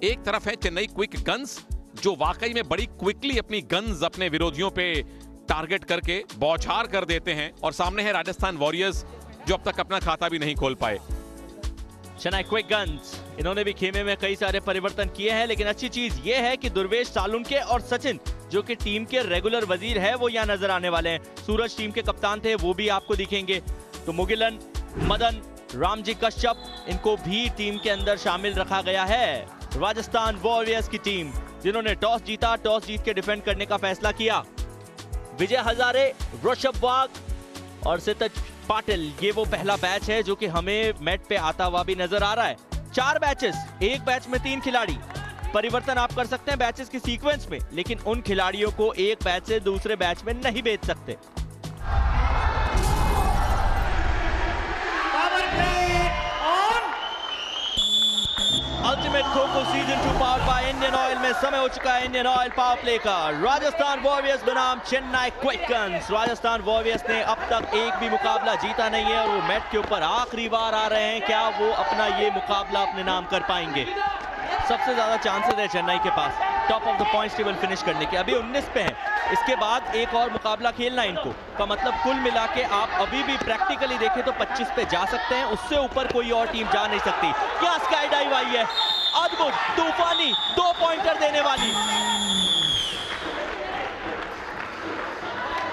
एक तरफ है चेन्नई क्विक गन्स, जो वाकई में बड़ी क्विकली अपनी गन्स अपने विरोधियों पे टारगेट करके बौछार कर देते हैं, और सामने है राजस्थान वॉरियर्स, जो अब तक अपना खाता भी नहीं खोल पाए। चेन्नई क्विक गन्स, इन्होंने भी खेमे में कई सारे परिवर्तन किए हैं, लेकिन अच्छी चीज यह है कि दुर्वेश सालुंके और सचिन, जो कि टीम के रेगुलर वजीर है, वो यहाँ नजर आने वाले हैं। सूरज टीम के कप्तान थे, वो भी आपको दिखेंगे। तो मुगिलन, मदन, रामजी कश्यप, इनको भी टीम के अंदर शामिल रखा गया है। राजस्थान वॉरियर्स की टीम, जिन्होंने टॉस जीता, टॉस जीत के डिफेंड करने का फैसला किया। विजय हजारे, ऋषभ वाघ और सितज पाटिल, ये वो पहला बैच है जो कि हमें मैट पे आता हुआ भी नजर आ रहा है। 4 बैचेस, एक बैच में 3 खिलाड़ी। परिवर्तन आप कर सकते हैं बैचेस की सीक्वेंस में, लेकिन उन खिलाड़ियों को एक बैच से दूसरे बैच में नहीं भेज सकते। Ultimate kho kho season 2 power by Indian Oil में समय हो चुका है इंडियन ऑयल पावर प्ले का। राजस्थान वॉरियर्स बनाम Chennai quick guns. Rajasthan warriors ने अब तक एक भी मुकाबला जीता नहीं है और वो मैट के ऊपर आखिरी बार आ रहे हैं। क्या वो अपना ये मुकाबला अपने नाम कर पाएंगे? सबसे ज्यादा चांसेस है चेन्नई के पास top of the points table finish करने के। अभी 19 पे हैं, इसके बाद एक और मुकाबला खेलना इनको का मतलब कुल मिला के आप अभी भी प्रैक्टिकली देखें तो 25 पे जा सकते हैं, उससे ऊपर कोई और टीम जा नहीं सकती। क्या स्काई डाइव आई है, अद्भुत, तूफानी 2 पॉइंटर देने वाली।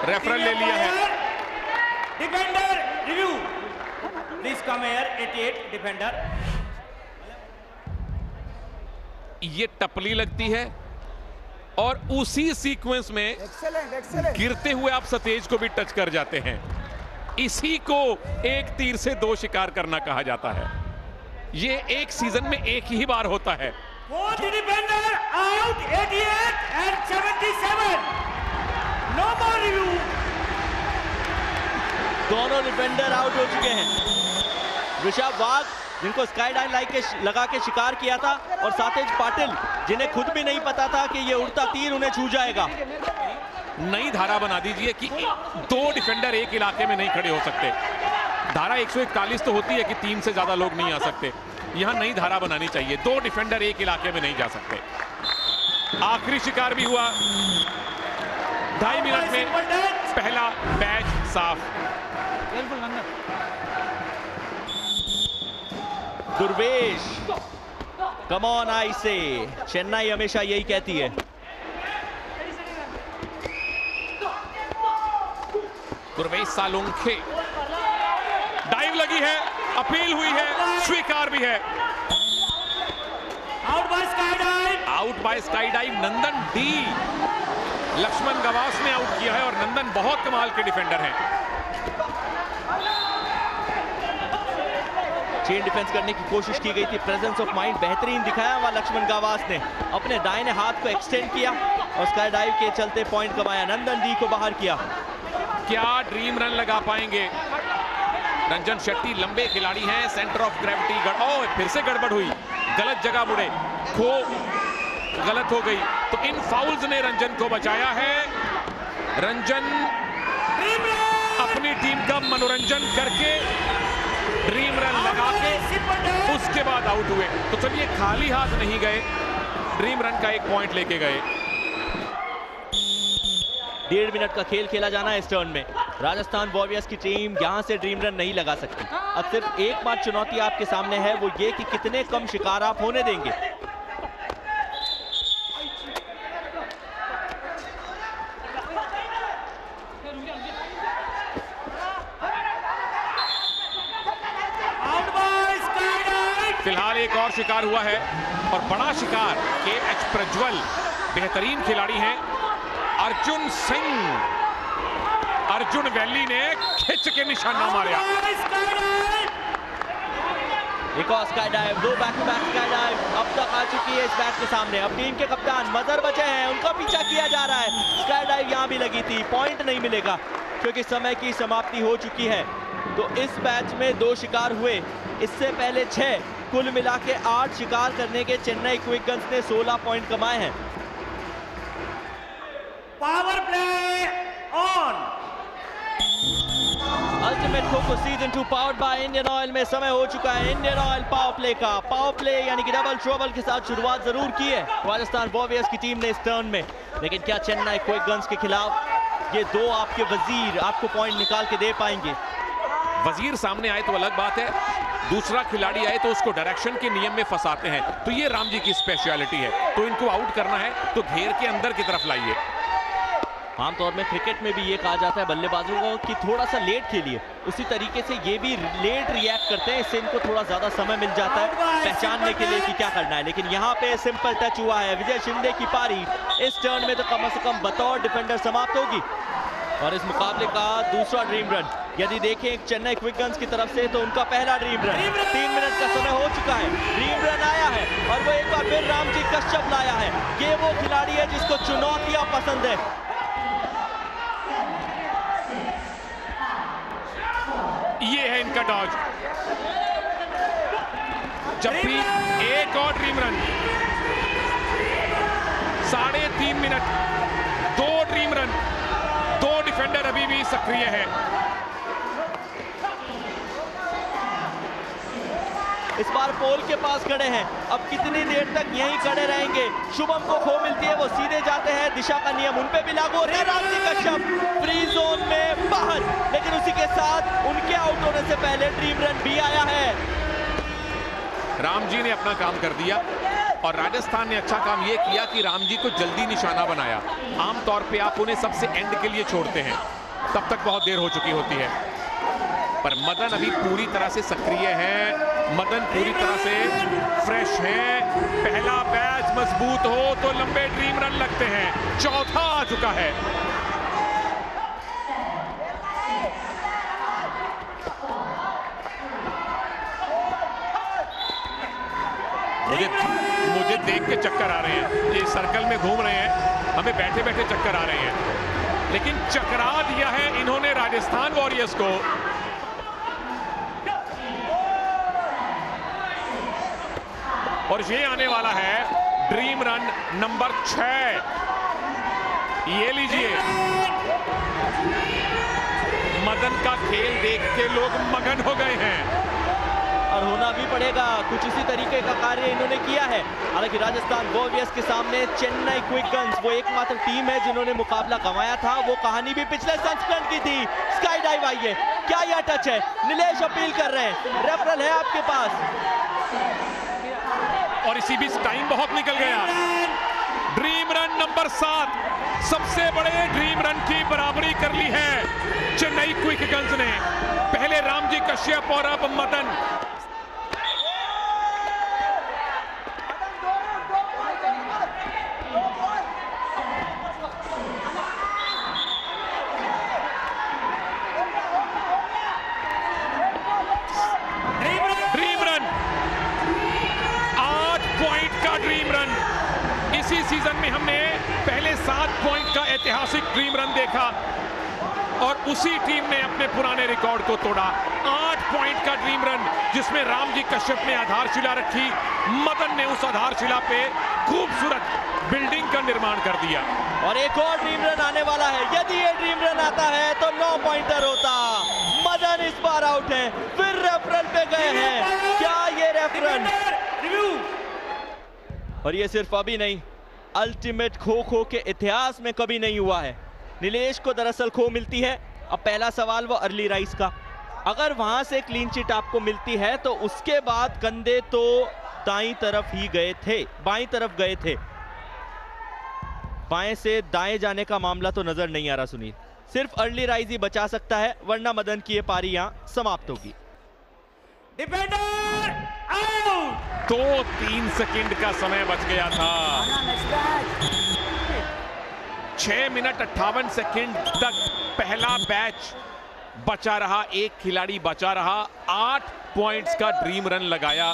रेफरल ले लिया है। Defender review, please come here 88 defender. ये टपली लगती है और उसी सीक्वेंस में गिरते हुए आप सतेज को भी टच कर जाते हैं। इसी को एक तीर से 2 शिकार करना कहा जाता है। ये एक सीजन में एक ही बार होता है। Both defender out 88 and 77. No more review. दोनों डिफेंडर आउट हो चुके हैं। ऋषभ वाघ, जिनको स्काई डाइव लगा के शिकार किया था, और सातेज पाटिल, जिन्हें खुद भी नहीं पता था कि ये उड़ता तीर उन्हें छू जाएगा। नई धारा बना दीजिए कि 2 डिफेंडर एक इलाके में नहीं खड़े हो सकते। धारा 141 तो होती है कि 3 से ज्यादा लोग नहीं आ सकते। यहां नई धारा बनानी चाहिए, 2 डिफेंडर एक इलाके में नहीं जा सकते। आखिरी शिकार भी हुआ। 2.5 मिनट में पहला बैच साफ। दुर्वेश, कम ऑन आई से, चेन्नई हमेशा यही कहती है। दुर्वेश सालुंखे, डाइव लगी है, अपील हुई है, स्वीकार भी है। Out by skydive. Out by skydive Nandan D. Laxman Gawas ने आउट किया है और नंदन बहुत कमाल के डिफेंडर हैं। चेन डिफेंस करने की कोशिश की गई थी, प्रेजेंस ऑफ माइंड बेहतरीन दिखाया हुआ लक्ष्मण गवास ने। अपने दाहिने हाथ को एक्सटेंड किया और स्काई डाइव के चलते पॉइंट कमाया। नंदन डी को बाहर किया। क्या ड्रीम रन लगा पाएंगे? रंजन शेट्टी लंबे खिलाड़ी हैं, सेंटर ऑफ ग्रेविटी फिर से गड़बड़ हुई, गलत जगह मुड़े, खो गलत हो गई। तो इन फाउल्स ने रंजन को बचाया है। रंजन अपनी टीम का मनोरंजन करके ड्रीम रन लगा के उसके बाद आउट हुए। तो चलिए, खाली हाथ नहीं गए, ड्रीम रन का 1 पॉइंट लेके गए। 1.5 मिनट का खेल खेला जाना है इस टर्न में। राजस्थान वॉरियर्स की टीम यहां से ड्रीम रन नहीं लगा सकती। अब सिर्फ एक बार चुनौती आपके सामने है, वो ये कि कितने कम शिकार आप होने देंगे। फिलहाल एक और शिकार हुआ है और बड़ा शिकार KH प्रज्वल, बेहतरीन खिलाड़ी हैं। अर्जुन सिंह, अर्जुन वैली ने खिंच के निशाना मारा। एक और skydive, 2 back to back skydive अब तक आ चुकी है इस बैट के सामने। अब टीम के कप्तान मजहर बचे हैं, उनका पीछा किया जा रहा है। स्काई डाइव यहां भी लगी थी, पॉइंट नहीं मिलेगा क्योंकि समय की समाप्ति हो चुकी है। तो इस मैच में 2 शिकार हुए, इससे पहले 6, कुल मिला के 8 शिकार करने के चेन्नई क्विक गन्स ने 16 पॉइंट कमाए हैं। Power play on. अल्टीमेट खो आपको season 2 powered by Indian Oil में समय हो चुका है इंडियन ऑयल पावर प्ले का। पावर प्ले यानी कि डबल ट्रबल के साथ शुरुआत जरूर की है राजस्थान वॉरियर्स की टीम ने इस टर्न में, लेकिन क्या चेन्नई क्विक गन्स के खिलाफ ये दो आपके वजीर आपको पॉइंट निकाल के दे पाएंगे? वजीर सामने आए तो अलग बात है, दूसरा खिलाड़ी आए तो उसको डायरेक्शन के नियम में फंसाते हैं, तो ये राम जी की स्पेशलिटी है। तो इनको आउट करना है तो घेर के अंदर की तरफ लाइए। आमतौर में क्रिकेट में भी ये कहा जाता है बल्लेबाजों को कि थोड़ा सा लेट खेलिए, उसी तरीके से ये भी लेट रिएक्ट करते हैं, इससे इनको थोड़ा ज्यादा समय मिल जाता है पहचानने के लिए कि क्या करना है। लेकिन यहाँ पे सिंपल टच हुआ है, विजय शिंदे की पारी इस टर्न में तो कम से कम बतौर डिफेंडर समाप्त होगी। और इस मुकाबले का दूसरा ड्रीम रन यदि देखें चेन्नई क्विक गन्स की तरफ से तो उनका पहला ड्रीम रन 3 मिनट का समय हो चुका है, ड्रीम रन आया है और वो एक बार फिर रामजी कश्यप लाया है। ये वो खिलाड़ी है जिसको चुनौतियां पसंद है। ये है इनका डॉज, जब भी एक और dream run, 3.5 minute, 2 dream run, 2 defender अभी भी सक्रिय है। इस बार पोल के पास खड़े हैं, अब कितनी देर तक यहीं खड़े रहेंगे? शुभम को खो मिलती है, वो सीधे जाते हैं, दिशा का नियम उन पे भी लागू होता है। रामजी कश्यप फ्री जोन में बाहर, लेकिन उसी के साथ उनके आउट होने से पहले ड्रीम रन भी आया है। राम जी ने अपना काम कर दिया और राजस्थान ने अच्छा काम यह किया कि राम जी को जल्दी निशाना बनाया। आमतौर पे आप उन्हें सबसे एंड के लिए छोड़ते हैं, तब तक बहुत देर हो चुकी होती है, पर मदन अभी पूरी तरह से सक्रिय है, मदन पूरी तरह से फ्रेश है। पहला बैच मजबूत हो तो लंबे ड्रीम रन लगते हैं, चौथा आ चुका है। मुझे देख के चक्कर आ रहे हैं, ये सर्कल में घूम रहे हैं, हमें बैठे बैठे चक्कर आ रहे हैं, लेकिन चकरा दिया है इन्होंने राजस्थान वॉरियर्स को। और ये आने वाला है ड्रीम रन नंबर 6। ये लीजिए, मदन का खेल देख के लोग मगन हो गए हैं और होना भी पड़ेगा। कुछ इसी तरीके का कार्य इन्होंने किया है। हालांकि राजस्थान वॉरियर्स के सामने चेन्नई क्विक गन्स वो एकमात्र टीम है जिन्होंने मुकाबला गंवाया था। वो कहानी भी पिछले संस्करण की थी। स्काई डाइव आई है, क्या यह टच है? नीलेश अपील कर रहे हैं, रेफरल है आपके पास। और इसी बीच टाइम बहुत निकल गया। ड्रीम रन नंबर 7, सबसे बड़े ड्रीम रन की बराबरी कर ली है चेन्नई क्विक गन्स ने। पहले रामजी कश्यप और अब मदन। ड्रीम रन 8 पॉइंट का ड्रीम रन। इसी सीजन में हमने पहले 7 पॉइंट का ऐतिहासिक ड्रीम रन देखा और उसी टीम ने अपने पुराने रिकॉर्ड को तोड़ा। 8 पॉइंट का ड्रीम रन जिसमें रामजी कश्यप ने आधारशिला रखी, मदन ने उस आधारशिला पे खूबसूरत बिल्डिंग का निर्माण कर दिया। और एक और ड्रीम रन आने वाला है। यदि ये ड्रीम रन आता है तो 9 पॉइंटर होता। मदन इस बार आउट है, फिर रेफरल पे गए हैं। क्या ये रेफरल? और ये सिर्फ अभी नहीं, अल्टीमेट खो खो के इतिहास में कभी नहीं हुआ है। नीलेश को दरअसल खो मिलती है। अब पहला सवाल वो अर्ली राइस का, अगर वहां से क्लीन चिट आपको मिलती है तो उसके बाद कंधे तो दाईं तरफ ही गए थे, बाईं तरफ गए थे, बाएं से दाएं जाने का मामला तो नजर नहीं आ रहा सुनील। सिर्फ अर्ली राइज ही बचा सकता है, वरना मदन की ये पारी यहां समाप्त होगी। Defender out. 2-3 सेकंड का समय बच गया था। 6 मिनट 58 सेकंड तक पहला बैच बचा रहा, एक खिलाड़ी बचा रहा। 8 पॉइंट्स का ड्रीम रन लगाया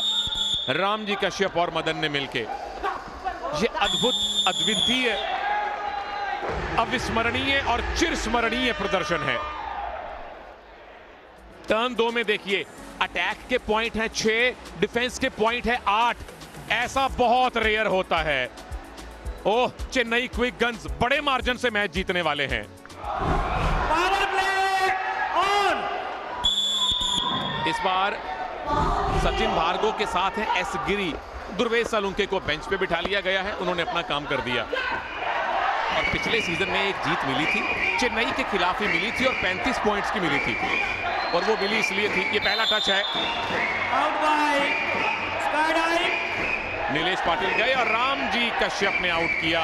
रामजी कश्यप और मदन ने मिलके। ये अद्भुत, अद्वितीय, अविस्मरणीय और चिरस्मरणीय प्रदर्शन है। टर्न 2 में देखिए, अटैक के पॉइंट हैं 6, डिफेंस के पॉइंट है 8। ऐसा बहुत रेयर होता है। ओह, चेन्नई क्विक गन्स बड़े मार्जिन से मैच जीतने वाले हैं। Power play on. इस बार सचिन भार्गव के साथ है एस गिरी। दुर्वेश सालुंके को बेंच पे बिठा लिया गया है, उन्होंने अपना काम कर दिया। और पिछले सीजन में एक जीत मिली थी, चेन्नई के खिलाफ ही मिली थी और 35 पॉइंट्स की मिली थी, और वो मिली इसलिए थी। ये पहला टच है, Out by Skydive. Nilesh Patil गए और रामजी कश्यप ने आउट किया।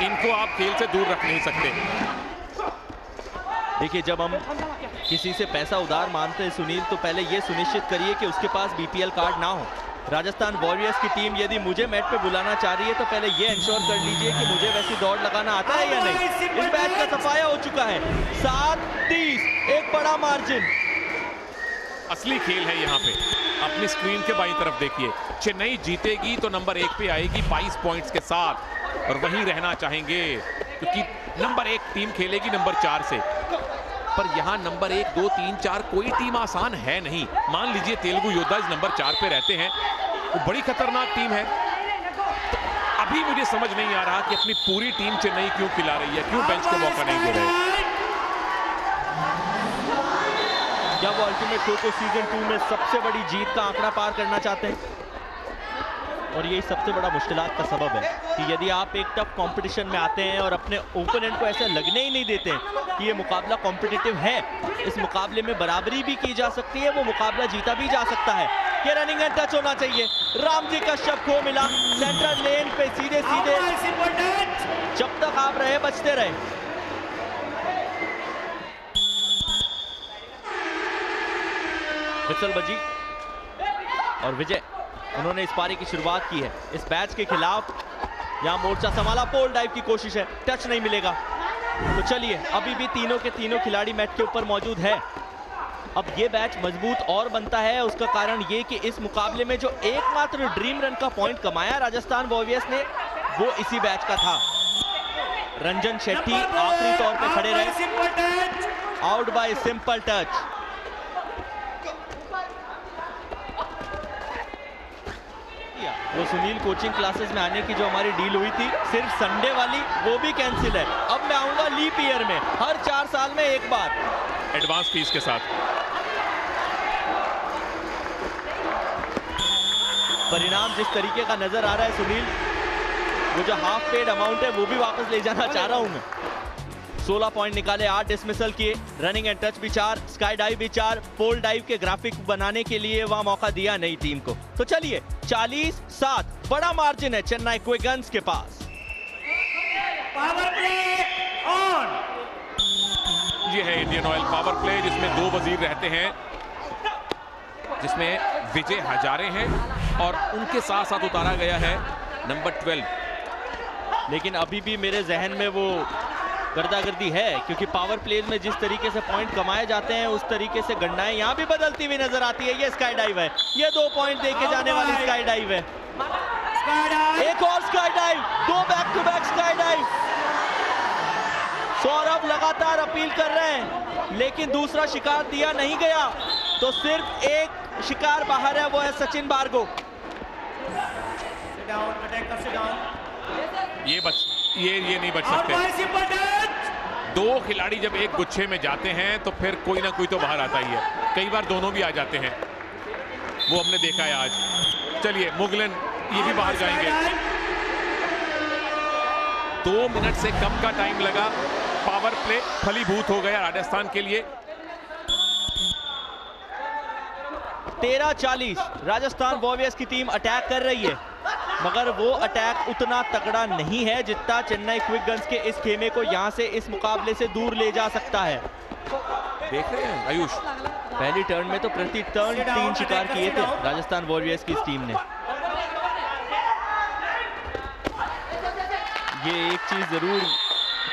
इनको आप खेल से दूर रख नहीं सकते। देखिए, जब हम किसी से पैसा उधार मांगते हैं सुनील, तो पहले ये सुनिश्चित करिए कि उसके पास बीपीएल कार्ड ना हो। राजस्थान वॉरियर्स की टीम यदि मुझे मैच पे बुलाना चाह रही है तो पहले ये इंश्योर कर लीजिए कि मुझे वैसी दौड़ लगाना आता है या नहीं। इस मैच का सफाया हो चुका है, 7-30, एक बड़ा मार्जिन। असली खेल है यहाँ पे। अपनी स्क्रीन के बाईं तरफ देखिए, चेन्नई जीतेगी तो नंबर 1 पे आएगी 22 पॉइंट्स के साथ, और वहीं रहना चाहेंगे क्योंकि नंबर 1 टीम खेलेगी नंबर 4 से। पर यहाँ नंबर 1, 2, 3, 4 कोई टीम आसान है नहीं। मान लीजिए तेलुगु योद्धा नंबर 4 पे रहते हैं, वो बड़ी खतरनाक टीम है। तो अभी मुझे समझ नहीं आ रहा कि अपनी पूरी टीम चेन्नई क्यों खिला रही है, क्यों बेंच को मौका नहीं दे रहे। क्या वो अल्टीमेट खो-खो सीजन 2 में सबसे बड़ी जीत का आंकड़ा पार करना चाहते हैं? और यही सबसे बड़ा मुश्किलात का सबब है कि यदि आप एक टफ कंपटीशन में आते हैं और अपने ओपोनेंट को ऐसा लगने ही नहीं देते हैं कि ये मुकाबला कॉम्पिटिटिव है, इस मुकाबले में बराबरी भी की जा सकती है, वो मुकाबला जीता भी जा सकता है। ये रनिंग एंड टच होना चाहिए, रामजी कश्यप को मिला सेंट्रल लेन पे सीधे सीधे। जब तक आप रहे बचते रहे। विसल बजी और विजय, उन्होंने इस पारी की शुरुआत की है। इस मैच के खिलाफ यहां मोर्चा संभाला, पोल डाइव की कोशिश है, टच नहीं मिलेगा। तो चलिए, अभी भी तीनों के तीनों खिलाड़ी मैच के ऊपर मौजूद है। अब ये मैच मजबूत और बनता है, उसका कारण ये कि इस मुकाबले में जो एकमात्र ड्रीम रन का पॉइंट कमाया राजस्थान वॉरियर्स ने, वो इसी मैच का था। रंजन शेट्टी आखिरी तौर पे खड़े रहे, आउट बाय सिंपल टच। वो सुनील कोचिंग क्लासेस में आने की जो हमारी डील हुई थी, सिर्फ संडे वाली, वो भी कैंसिल है। अब मैं आऊंगा लीप ईयर में, हर 4 साल में एक बार, एडवांस फीस के साथ। परिणाम जिस तरीके का नजर आ रहा है सुनील, वो जो हाफ पेड अमाउंट है वो भी वापस ले जाना चाह रहा हूं मैं। 16 पॉइंट निकाले, 8 डिसमिसल किए, रनिंग एंड टच भी 4, स्काई डाइव भी 4, पोल डाइव के ग्राफिक बनाने के लिए वहां मौका दिया नहीं टीम को। तो चलिए, 40-7 बड़ा मार्जिन है चेन्नई क्विक गन्स के पास। Power play on. ये है इंडियन ऑयल पावर प्ले, जिसमें 2 वजीर रहते हैं, जिसमें विजय हजारे हैं और उनके साथ साथ उतारा गया है नंबर 12। लेकिन अभी भी मेरे जहन में वो गर्दागर्दी है, क्योंकि पावर प्लेज में जिस तरीके से पॉइंट कमाए जाते हैं उस तरीके से गणनाएं यहां भी बदलती हुई नजर आती है। ये स्काई डाइव है, ये 2 पॉइंट देके जाने वाली स्काई डाइव है। एक और skydive, 2 back to back skydive. Saurabh लगातार अपील कर रहे हैं, लेकिन दूसरा शिकार दिया नहीं गया, तो सिर्फ एक शिकार बाहर है, वो है सचिन भार्गव। ये नहीं बच सकते। 2 खिलाड़ी जब एक गुच्छे में जाते हैं तो फिर कोई ना कोई तो बाहर आता ही है। कई बार दोनों भी आ जाते हैं, वो हमने देखा है आज। चलिए, मुगलन ये भी बाहर जाएंगे। 2 मिनट से कम का टाइम लगा, पावर प्ले फलीभूत हो गया राजस्थान के लिए। 13-40 राजस्थान वॉरियर्स की टीम अटैक कर रही है, मगर वो अटैक उतना तगड़ा नहीं है जितना चेन्नई क्विक गन्स के इस खेमे को यहां से इस मुकाबले से दूर ले जा सकता है। देख रहे हैं आयुष, पहली टर्न में तो प्रति टर्न 3 शिकार किए थे राजस्थान वॉरियर्स की इस टीम ने। ये एक चीज जरूर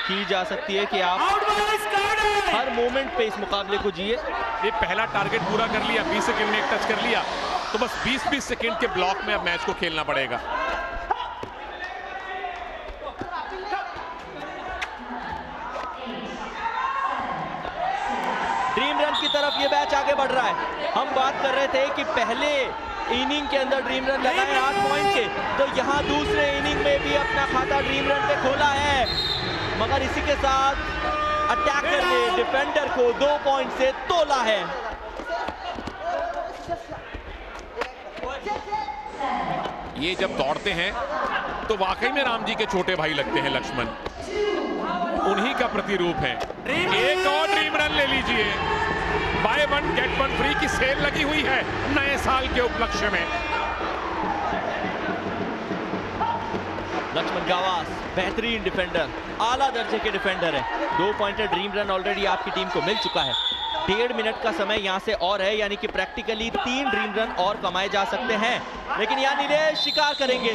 की जा सकती है कि आप हर मोमेंट पे इस मुकाबले को जिए। ये पहला टारगेट पूरा कर लिया, 20 सेकंड में एक टच कर लिया, तो बस 20-20 सेकंड के ब्लॉक में अब मैच को खेलना पड़ेगा। ड्रीम रन की तरफ ये मैच आगे बढ़ रहा है। हम बात कर रहे थे कि पहले इनिंग के अंदर ड्रीम रन लगाए 8 पॉइंट के, तो यहां दूसरे इनिंग में भी अपना खाता ड्रीम रन पे खोला है, मगर इसी के साथ अटैकर ने डिफेंडर को 2 पॉइंट से तोला है। ये जब दौड़ते हैं तो वाकई में राम जी के छोटे भाई लगते हैं लक्ष्मण, उन्हीं का प्रतिरूप है। एक और ड्रीम रन ले लीजिए, by one get one free की सेल लगी हुई है नए साल के उपलक्ष्य में। लक्ष्मण गावास बेहतरीन डिफेंडर, आला दर्जे के डिफेंडर है। 2 पॉइंटर ड्रीम रन ऑलरेडी आपकी टीम को मिल चुका है। 1.5 मिनट का समय यहां से और है, यानी कि प्रैक्टिकली 3 ड्रीम रन और कमाए जा सकते हैं, लेकिन यहाँ नीलेश शिकार करेंगे,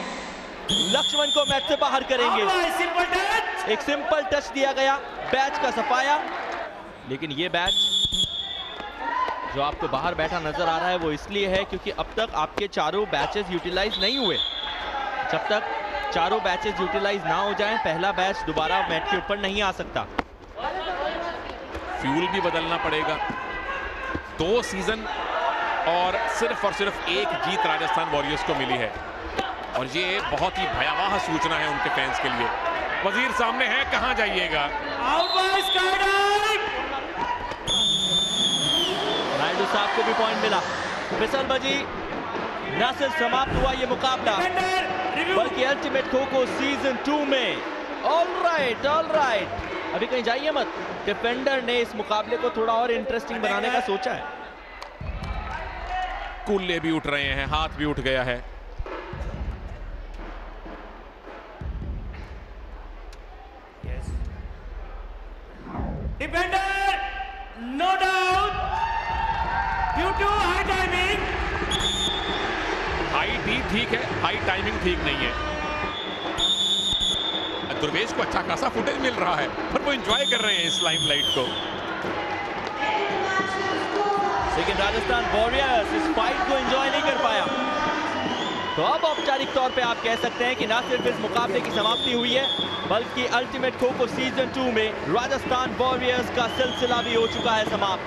लक्ष्मण को मैच से बाहर करेंगे। एक सिंपल टच दिया गया, बैच का सफाया, लेकिन ये बैच जो आपको बाहर बैठा नजर आ रहा है वो इसलिए है क्योंकि अब तक आपके चारों बैचेस यूटिलाइज नहीं हुए। जब तक चारों बैचेस यूटिलाइज ना हो जाएं, पहला बैच दोबारा मैच के ऊपर नहीं आ सकता। फ्यूल भी बदलना पड़ेगा। 2 सीजन और सिर्फ एक जीत राजस्थान वॉरियर्स को मिली है, और ये बहुत ही भयावह सूचना है उनके फैंस के लिए। वजीर सामने है, कहां जाइएगा। नायडू साहब को भी पॉइंट मिला। फिसल बजी, न सिर्फ समाप्त हुआ ये मुकाबला बल्कि अल्टीमेट खो-खो सीजन 2 में ऑलराइट अभी कहीं जाइए मत, डिफेंडर ने इस मुकाबले को थोड़ा और इंटरेस्टिंग बनाने का सोचा है। कुल्ले भी उठ रहे हैं, हाथ भी उठ गया है। Defender no doubt due to high timing. High ठीक है, हाई टाइमिंग ठीक नहीं है। दुर्वेश को अच्छा खासा फुटेज मिल रहा है, पर वो एंजॉय कर रहे हैं इस लाइमलाइट को। लेकिन राजस्थान वॉरियर्स इस फाइट को एंजॉय नहीं कर पाया। तो अब औपचारिक तौर पे आप कह सकते हैं कि ना सिर्फ इस मुकाबले की समाप्ति हुई है, बल्कि अल्टीमेट खो-खो सीजन 2 में राजस्थान वॉरियर्स का सिलसिला भी हो चुका है समाप्त।